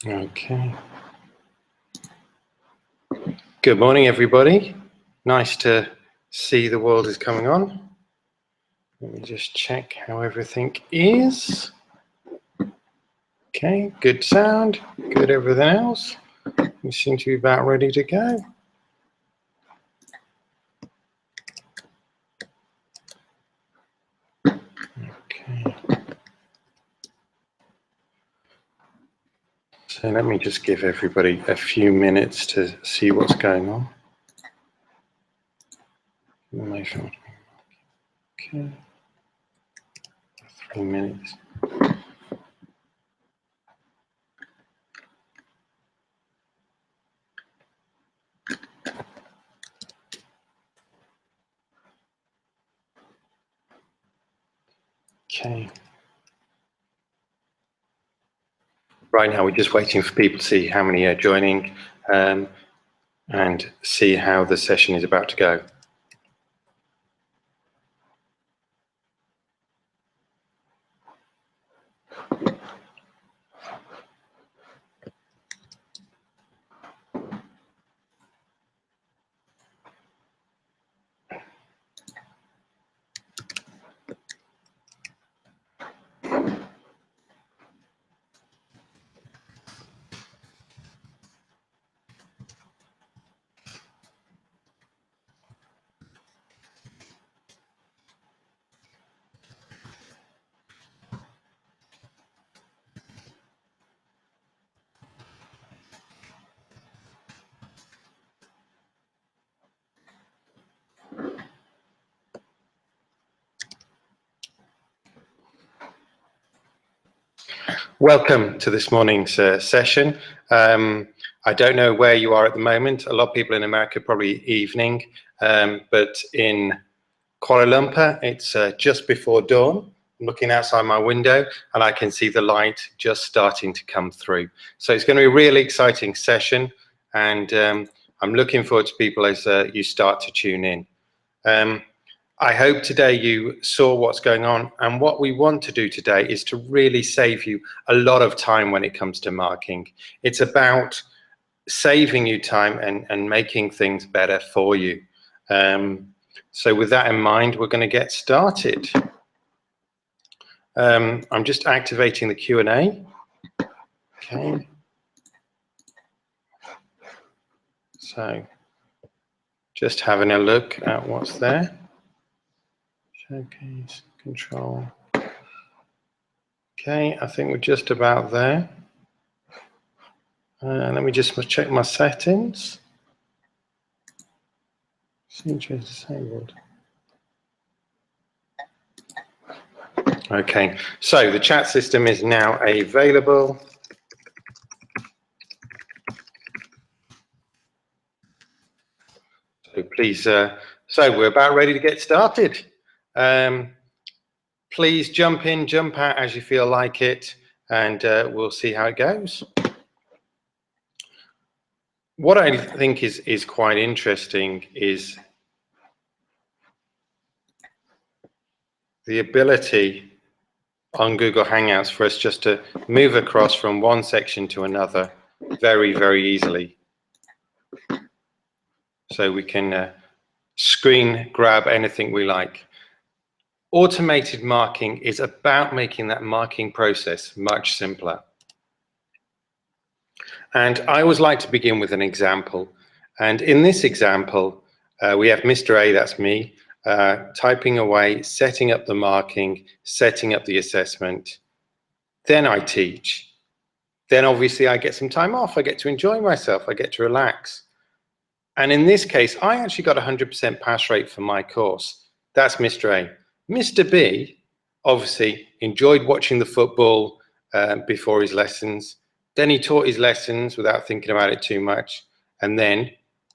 Okay. Good morning, everybody. Nice to see the world is coming on. Let me just check how everything is. Okay, good sound, good everything else. We seem to be about ready to go. Okay. So let me just give everybody a few minutes to see what's going on. Okay. 3 minutes. Okay. Right now, we're just waiting for people to see how many are joining and see how the session is about to go. Welcome to this morning's session. I don't know where you are at the moment. A lot of people in America probably evening, but in Kuala Lumpur, it's just before dawn. I'm looking outside my window and I can see the light just starting to come through. So it's going to be a really exciting session, and I'm looking forward to people as you start to tune in. I hope today you saw what's going on, and what we want to do today is to really save you a lot of time when it comes to marking. It's about saving you time and making things better for you. So with that in mind, we're going to get started. I'm just activating the Q&A. Okay. So just having a look at what's there. Showcase, control. Okay, I think we're just about there. Let me just check my settings. Signature disabled. Okay, so the chat system is now available. So please, so we're about ready to get started. Please jump in, jump out as you feel like it, and we'll see how it goes. What I think is quite interesting is the ability on Google Hangouts for us just to move across from one section to another very, very easily. So we can screen grab anything we like. Automated marking is about making that marking process much simpler. And I always like to begin with an example. And in this example, we have Mr. A, that's me, typing away, setting up the marking, setting up the assessment. Then I teach. Then obviously I get some time off. I get to enjoy myself. I get to relax. And in this case, I actually got 100% pass rate for my course. That's Mr. A. Mr. B obviously enjoyed watching the football before his lessons. Then he taught his lessons without thinking about it too much. And then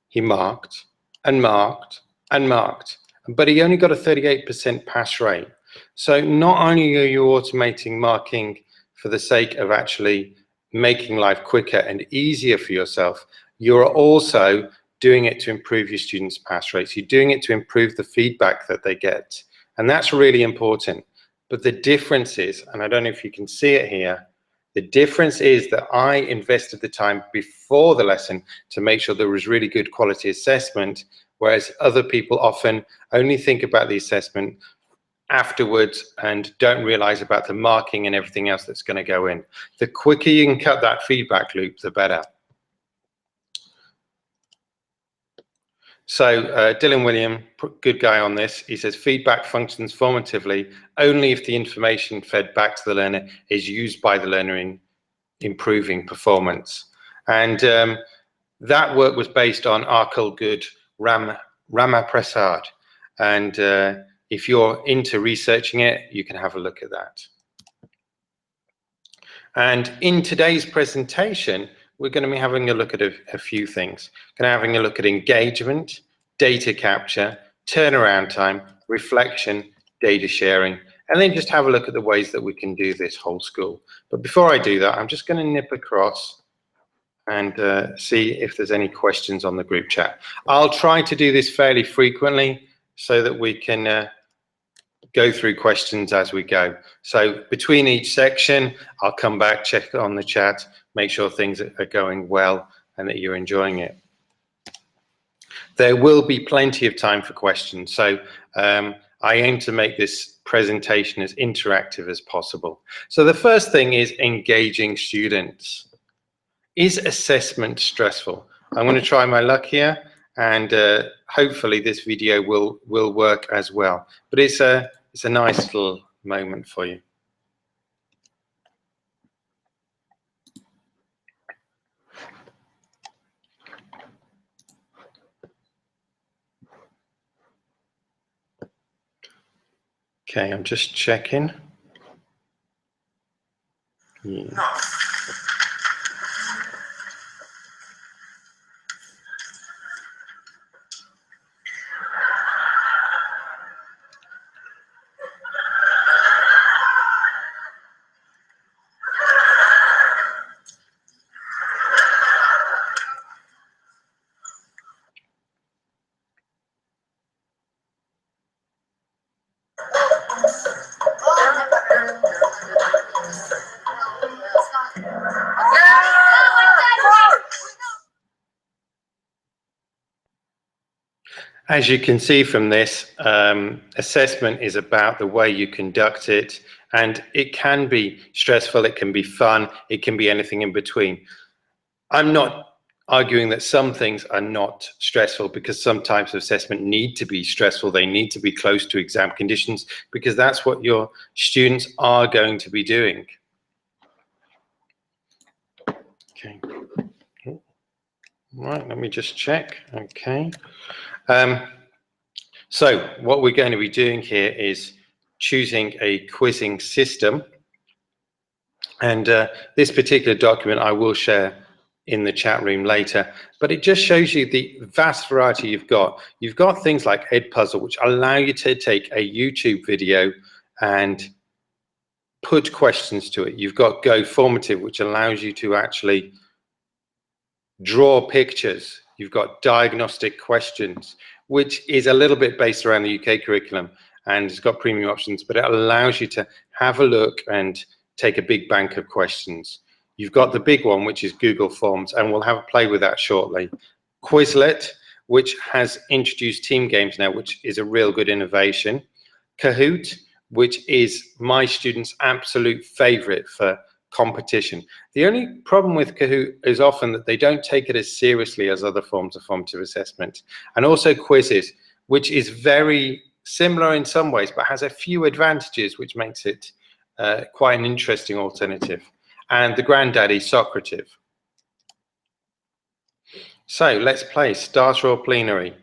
he marked and marked and marked. But he only got a 38% pass rate. So not only are you automating marking for the sake of actually making life quicker and easier for yourself, you're also doing it to improve your students' pass rates. You're doing it to improve the feedback that they get. And that's really important. But the difference is, and I don't know if you can see it here, The difference is that I invested the time before the lesson to make sure there was really good quality assessment, whereas other people often only think about the assessment afterwards and don't realize about the marking and everything else that's going to go in. The quicker you can cut that feedback loop, the better. So Dylan William, good guy on this, he says feedback functions formatively only if the information fed back to the learner is used by the learner in improving performance. And that work was based on Arkal Good Ramaprasad. And if you're into researching it, you can have a look at that. And in today's presentation, we're going to be having a look at a few things. Going to having a look at engagement, data capture, turnaround time, reflection, data sharing, and then just have a look at the ways that we can do this whole school. But before I do that, I'm just going to nip across and see if there's any questions on the group chat. I'll try to do this fairly frequently so that we can go through questions as we go. So between each section, I'll come back, check on the chat, make sure things are going well and that you're enjoying it. There will be plenty of time for questions. So I aim to make this presentation as interactive as possible. So the first thing is engaging students. Is assessment stressful? I'm going to try my luck here, and hopefully this video will work as well. But it's a nice little moment for you. Okay, I'm just checking. Yeah. As you can see from this, assessment is about the way you conduct it, and it can be stressful, it can be fun, it can be anything in between. I'm not arguing that some things are not stressful, because some types of assessment need to be stressful, they need to be close to exam conditions, because that's what your students are going to be doing. Okay. Right, let me just check. Okay. So what we're going to be doing here is choosing a quizzing system, and this particular document I will share in the chat room later, but it just shows you the vast variety you've got. You've got things like Edpuzzle, which allow you to take a YouTube video and put questions to it. You've got Go Formative, which allows you to actually draw pictures. You've got diagnostic questions, which is a little bit based around the UK curriculum, and it's got premium options, but it allows you to have a look and take a big bank of questions. You've got the big one, which is Google Forms, and we'll have a play with that shortly. Quizlet, which has introduced team games now, which is a real good innovation. Kahoot, which is my students' absolute favorite for competition. The only problem with Kahoot is often that they don't take it as seriously as other forms of formative assessment. And also Quizzes, which is very similar in some ways, but has a few advantages, which makes it quite an interesting alternative. And the granddaddy, Socrative. So let's play starter or plenary.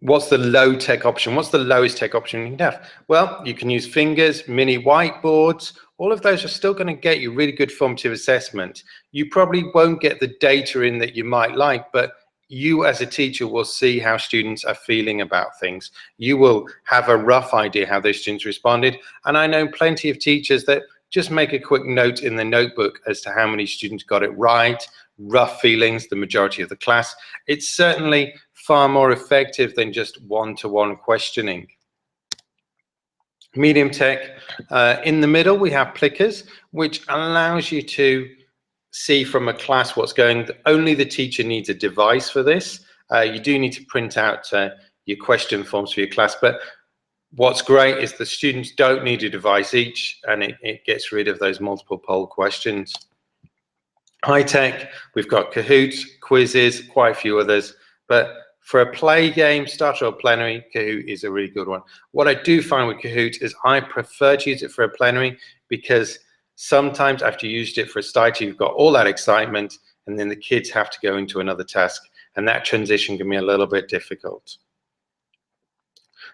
What's the low tech option? What's the lowest tech option you can have? Well, you can use fingers, mini whiteboards. All of those are still going to get you really good formative assessment. You probably won't get the data in that you might like, but you as a teacher will see how students are feeling about things. You will have a rough idea how those students responded. And I know plenty of teachers that just make a quick note in the notebook as to how many students got it right, rough feelings, the majority of the class. It's certainly far more effective than just one-to-one questioning. Medium tech. In the middle, we have Plickers, which allows you to see from a class what's going. Only the teacher needs a device for this. You do need to print out your question forms for your class, but what's great is the students don't need a device each, and it gets rid of those multiple poll questions. High tech, we've got Kahoot, quizzes, quite a few others, but for a play game, starter or plenary, Kahoot is a really good one. What I do find with Kahoot is I prefer to use it for a plenary, because sometimes after you used it for a starter, you've got all that excitement, and then the kids have to go into another task, and that transition can be a little bit difficult.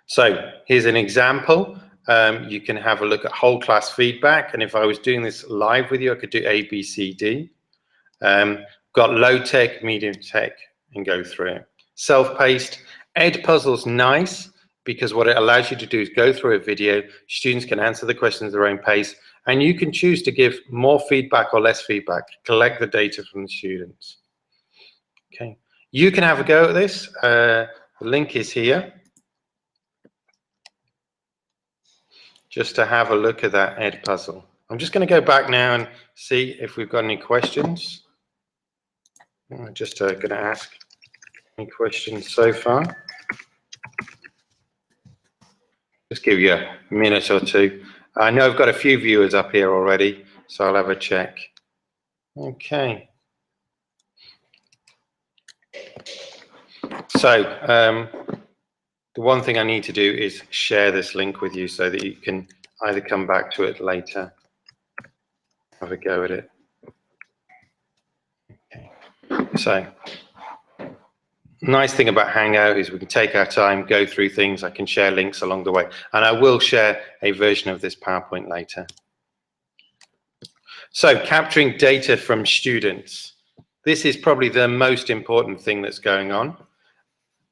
So here's an example. You can have a look at whole class feedback, and if I was doing this live with you, I could do A, B, C, D. Got low tech, medium tech, and go through it. Self-paced. Edpuzzle's nice because what it allows you to do is go through a video. Students can answer the questions at their own pace, and you can choose to give more feedback or less feedback, collect the data from the students. Okay, you can have a go at this. The link is here. Just to have a look at that Edpuzzle. I'm just going to go back now and see if we've got any questions. I'm just going to ask any questions so far. Just give you a minute or two. I know I've got a few viewers up here already, so I'll have a check. Okay. So the one thing I need to do is share this link with you so that you can either come back to it later, have a go at it. Okay. So, nice thing about Hangout is we can take our time, go through things. I can share links along the way, and I will share a version of this PowerPoint later. So, capturing data from students. This is probably the most important thing that's going on.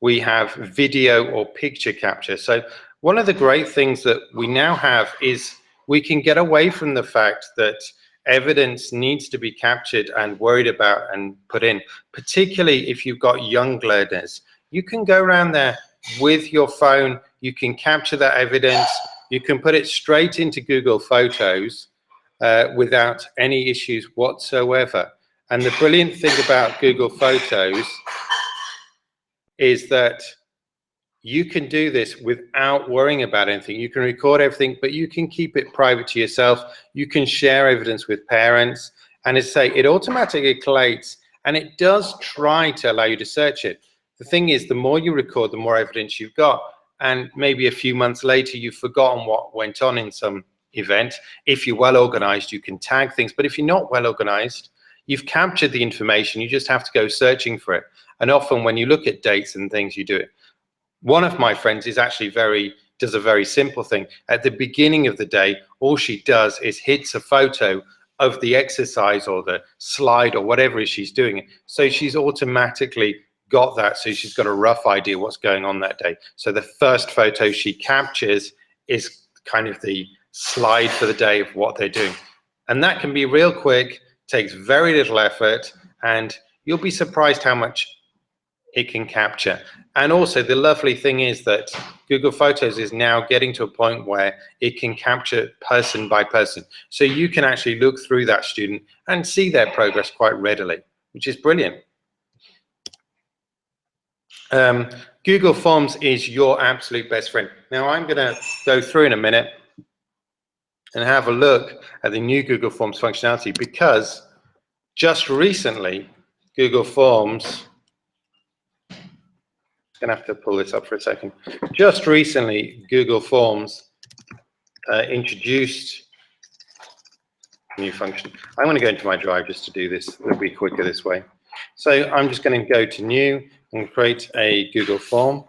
We have video or picture capture. So one of the great things that we now have is we can get away from the fact that evidence needs to be captured and worried about and put in, particularly if you've got young learners. You can go around there with your phone, you can capture that evidence, you can put it straight into Google Photos without any issues whatsoever. And the brilliant thing about Google Photos is that you can do this without worrying about anything. You can record everything, but you can keep it private to yourself. You can share evidence with parents. And as I say, it automatically collates, and it does try to allow you to search it. The thing is, the more you record, the more evidence you've got. And maybe a few months later, you've forgotten what went on in some event. If you're well organized, you can tag things. But if you're not well organized, you've captured the information. You just have to go searching for it. And often when you look at dates and things, you do it. One of my friends is actually does a very simple thing. At the beginning of the day, all she does is hits a photo of the exercise or the slide or whatever it is she's doing. So she's automatically got that. So she's got a rough idea what's going on that day. So the first photo she captures is kind of the slide for the day of what they're doing. And that can be real quick, takes very little effort, and you'll be surprised how much it can capture. And also the lovely thing is that Google Photos is now getting to a point where it can capture person by person. So you can actually look through that student and see their progress quite readily, which is brilliant. Google Forms is your absolute best friend. Now I'm going to go through in a minute and have a look at the new Google Forms functionality, because just recently Google Forms, I'm gonna have to pull this up for a second. Just recently, Google Forms introduced a new function. I'm going to go into my drive just to do this. It'll be quicker this way. So I'm just going to go to New and create a Google Form.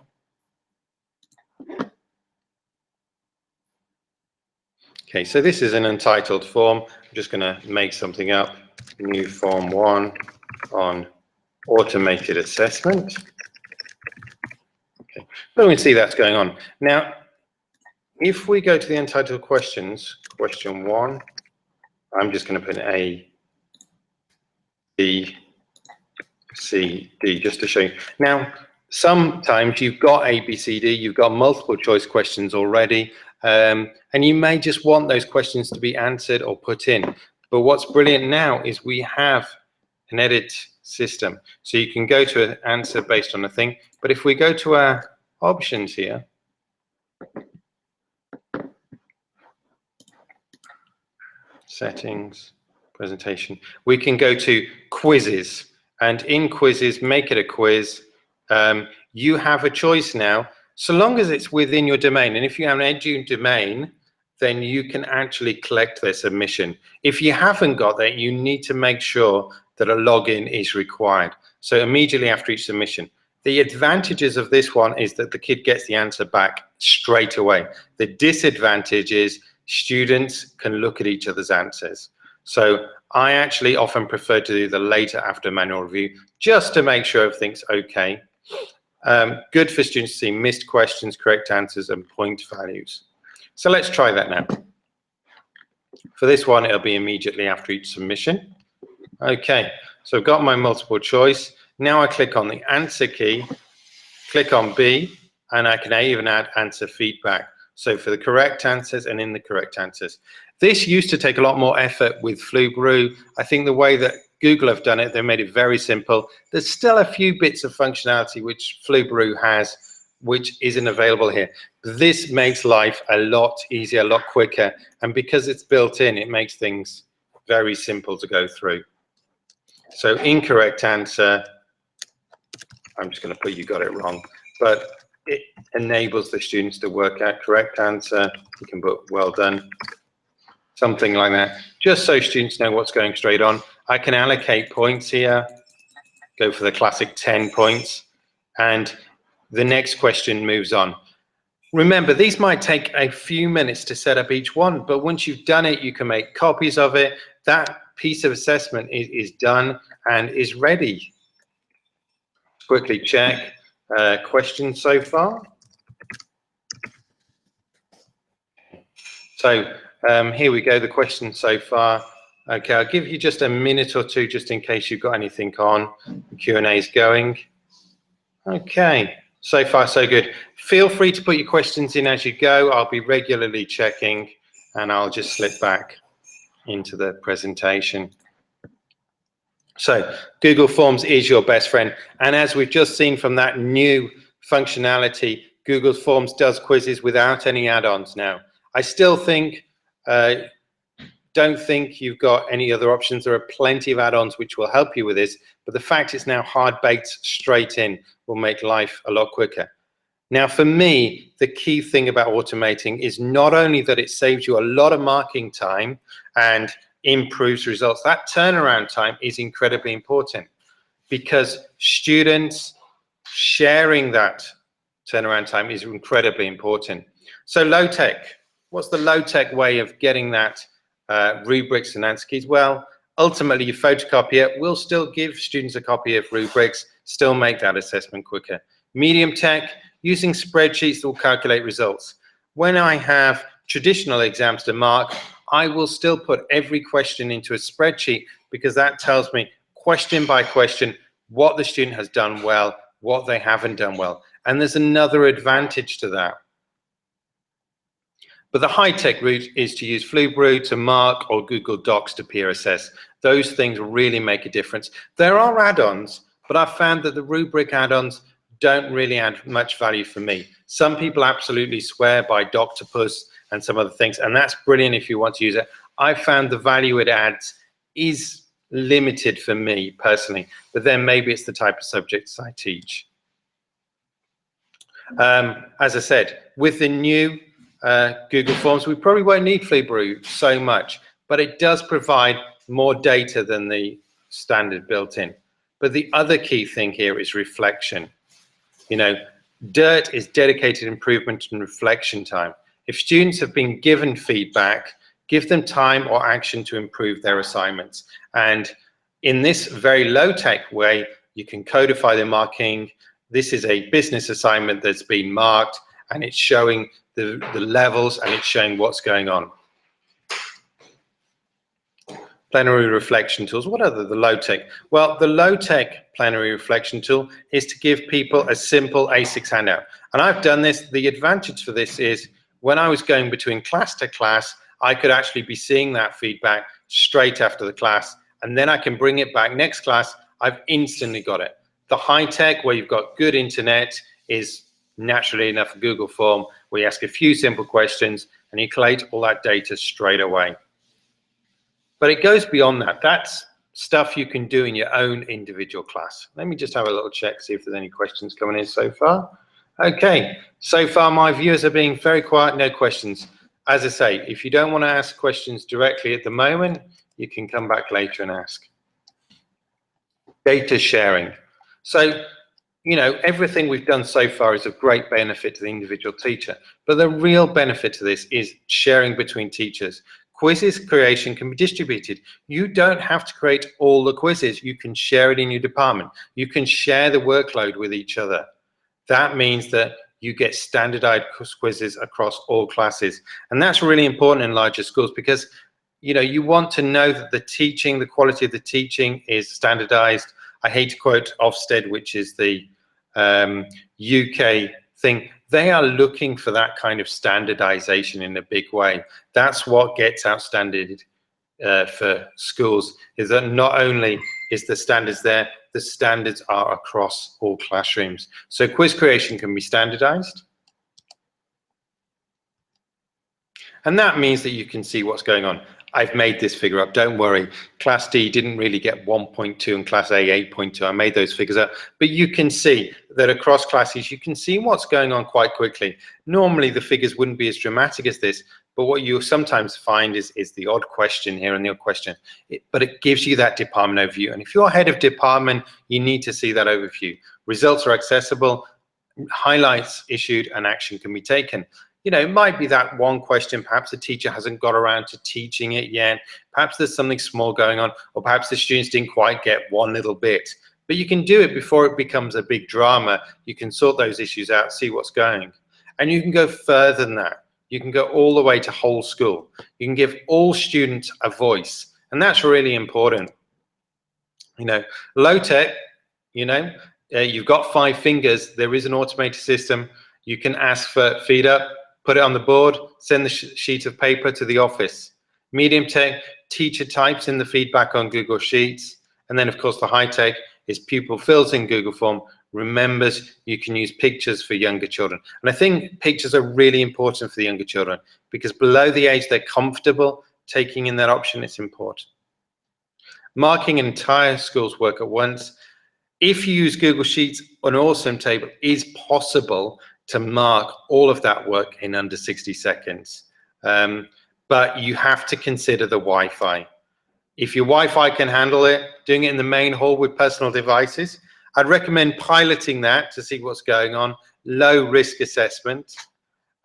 Okay, so this is an untitled form. I'm just going to make something up. New Form 1 on automated assessment. Okay, so we can see that's going on. Now, if we go to the untitled questions, question 1, I'm just going to put A, B, C, D, just to show you. Now, sometimes you've got A, B, C, D, you've got multiple choice questions already. and you may just want those questions to be answered or put in. But what's brilliant now is we have an edit system, so you can go to an answer based on a thing. But if we go to our options here, settings, presentation, we can go to quizzes, and in quizzes, make it a quiz. You have a choice now, so long as it's within your domain. And if you have an edu domain, then you can actually collect their submission. If you haven't got that, you need to make sure that a login is required. So immediately after each submission. The advantages of this one is that the kid gets the answer back straight away. The disadvantage is students can look at each other's answers. So I actually often prefer to do the later after manual review, just to make sure everything's okay. Good for students to see missed questions, correct answers, and point values. So let's try that now. For this one, it'll be immediately after each submission. Okay, so I've got my multiple choice. Now I click on the answer key, click on B, and I can even add answer feedback. So for the correct answers and in the correct answers. This used to take a lot more effort with Flubroo. I think the way that Google have done it, they made it very simple. There's still a few bits of functionality which Flubroo has, which isn't available here. This makes life a lot easier, a lot quicker, and because it's built in, it makes things very simple to go through. So incorrect answer, I'm just going to put you got it wrong, but it enables the students to work out correct answer. You can put well done, something like that, just so students know what's going straight on. I can allocate points here, go for the classic 10 points, and the next question moves on. Remember, these might take a few minutes to set up each one, but once you've done it, you can make copies of it. That piece of assessment is done and is ready. Quickly check questions so far. So here we go, the questions so far. Okay, I'll give you just a minute or two just in case you've got anything on. The Q&A is going. Okay, so far so good. Feel free to put your questions in as you go. I'll be regularly checking, and I'll just slip back into the presentation. So Google Forms is your best friend. And as we've just seen from that new functionality, Google Forms does quizzes without any add-ons now. I still think, don't think you've got any other options. There are plenty of add-ons which will help you with this, but the fact it's now hard-baked straight in will make life a lot quicker. Now, for me, the key thing about automating is not only that it saves you a lot of marking time and improves results, that turnaround time is incredibly important because students sharing that turnaround time is incredibly important. So low tech, what's the low tech way of getting that rubrics and answer keys? Well, ultimately you photocopy it. We'll still give students a copy of rubrics, still make that assessment quicker. Medium tech, using spreadsheets that will calculate results. When I have traditional exams to mark, I will still put every question into a spreadsheet because that tells me question by question what the student has done well, what they haven't done well. And there's another advantage to that. But the high-tech route is to use Flubroo to mark or Google Docs to peer assess. Those things really make a difference. There are add-ons, but I've found that the rubric add-ons don't really add much value for me. Some people absolutely swear by Doctopus and some other things, and that's brilliant if you want to use it. I found the value it adds is limited for me personally, but then maybe it's the type of subjects I teach. As I said, with the new Google Forms, we probably won't need Flubroo so much, but it does provide more data than the standard built-in. But the other key thing here is reflection. You know, DIRT is dedicated improvement and reflection time. If students have been given feedback, give them time or action to improve their assignments. And in this very low-tech way, you can codify the marking. This is a business assignment that's been marked, and it's showing the levels, and it's showing what's going on. Plenary reflection tools. What are the low-tech? Well, the low-tech plenary reflection tool is to give people a simple A6 handout. And I've done this. The advantage for this is when I was going between class to class, I could actually be seeing that feedback straight after the class, and then I can bring it back next class. I've instantly got it. The high tech, where you've got good internet, is naturally enough a Google form where you ask a few simple questions and you collate all that data straight away. But it goes beyond that. That's stuff you can do in your own individual class. Let me just have a little check, see if there's any questions coming in so far. Okay, so far my viewers are being very quiet, no questions. As I say, if you don't want to ask questions directly at the moment, you can come back later and ask. Data sharing. So, you know, everything we've done so far is of great benefit to the individual teacher, but the real benefit to this is sharing between teachers. Quizzes creation can be distributed. You don't have to create all the quizzes. You can share it in your department. You can share the workload with each other. That means that you get standardized quizzes across all classes. And that's really important in larger schools because, you know, you want to know that the teaching, the quality of the teaching is standardized. I hate to quote Ofsted, which is the UK thing. They are looking for that kind of standardization in a big way. That's what gets out standard for schools, is that not only is the standards there, the standards are across all classrooms. So quiz creation can be standardized. And that means that you can see what's going on. I've made this figure up, don't worry. Class D didn't really get 1.2 and Class A 8.2. I made those figures up. But you can see that across classes, you can see what's going on quite quickly. Normally, the figures wouldn't be as dramatic as this, but what you sometimes find is the odd question here and the odd question. But it gives you that department overview. And if you're head of department, you need to see that overview. Results are accessible, highlights issued, and action can be taken. You know, it might be that one question, perhaps the teacher hasn't got around to teaching it yet, perhaps there's something small going on, or perhaps the students didn't quite get one little bit. But you can do it before it becomes a big drama. You can sort those issues out, see what's going. And you can go further than that. You can go all the way to whole school. You can give all students a voice, and that's really important. You know, low tech, you know, you've got 5 fingers, there is an automated system. You can ask for feed up, put it on the board, send the sheet of paper to the office. Medium tech, teacher types in the feedback on Google Sheets. And then, of course, the high tech is pupil fills in Google Form, remembers you can use pictures for younger children. And I think pictures are really important for the younger children because below the age they're comfortable taking in that option, it's important. Marking an entire school's work at once. If you use Google Sheets, an awesome table is possible to mark all of that work in under 60 seconds. But you have to consider the Wi-Fi. If your Wi-Fi can handle it, doing it in the main hall with personal devices, I'd recommend piloting that to see what's going on. Low risk assessment.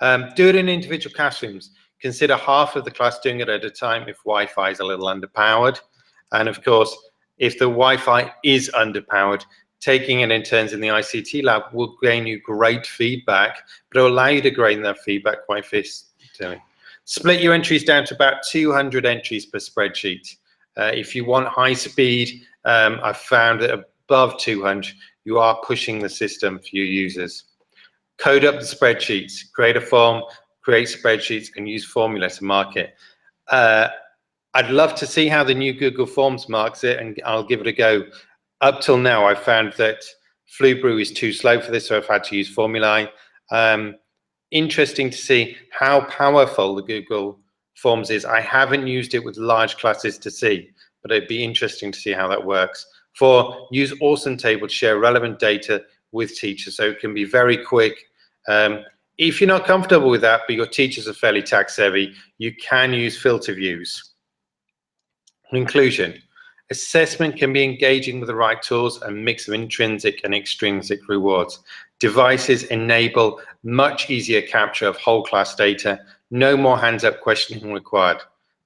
Do it in individual classrooms. Consider half of the class doing it at a time if Wi-Fi is a little underpowered. And of course, if the Wi-Fi is underpowered, taking it in turns in the ICT lab will gain you great feedback, but it will allow you to gain that feedback quite efficiently. Split your entries down to about 200 entries per spreadsheet. If you want high speed, I've found that above 200, you are pushing the system for your users. Code up the spreadsheets, create a form, create spreadsheets, and use formula to mark it. I'd love to see how the new Google Forms marks it, and I'll give it a go. Up till now, I've found that Fluebrew is too slow for this, so I've had to use formulae. Interesting to see how powerful the Google Forms is. I haven't used it with large classes to see, but it'd be interesting to see how that works. Use Awesome Table to share relevant data with teachers, so it can be very quick. If you're not comfortable with that, but your teachers are fairly tech savvy, you can use filter views. Inclusion. Assessment can be engaging with the right tools and mix of intrinsic and extrinsic rewards. Devices enable much easier capture of whole class data. No more hands-up questioning required.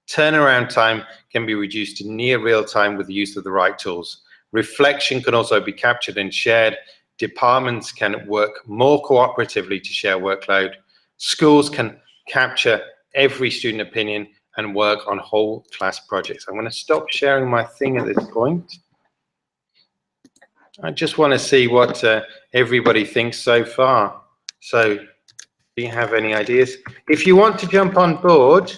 Turnaround time can be reduced to near real time with the use of the right tools. Reflection can also be captured and shared. Departments can work more cooperatively to share workload. Schools can capture every student opinion and work on whole class projects. I'm going to stop sharing my thing at this point. I just want to see what everybody thinks so far. So Do you have any ideas? If you want to jump on board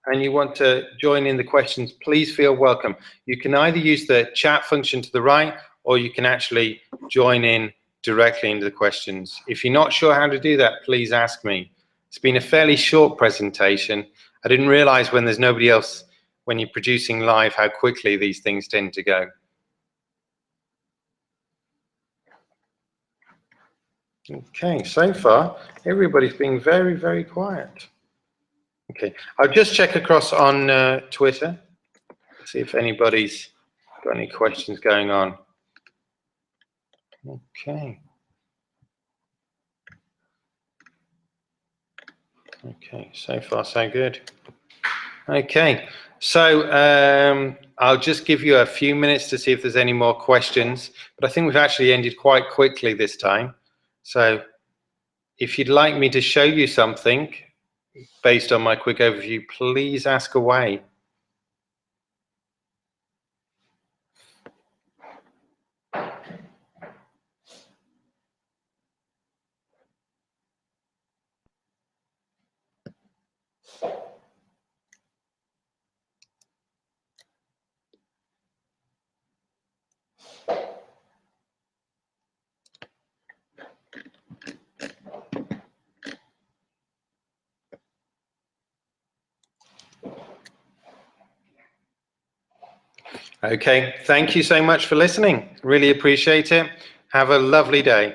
and you want to join in the questions, please feel welcome. You can either use the chat function to the right, or you can actually join in directly into the questions. If you're not sure how to do that, please ask me. It's been a fairly short presentation. I didn't realize when there's nobody else, when you're producing live, how quickly these things tend to go. Okay, so far, everybody's being very, very quiet. Okay, I'll just check across on Twitter, see if anybody's got any questions going on. Okay. Okay, so far so good. Okay, so I'll just give you a few minutes to see if there's any more questions, but I think we've actually ended quite quickly this time. So if you'd like me to show you something based on my quick overview, please ask away. Okay, thank you so much for listening. Really appreciate it. Have a lovely day.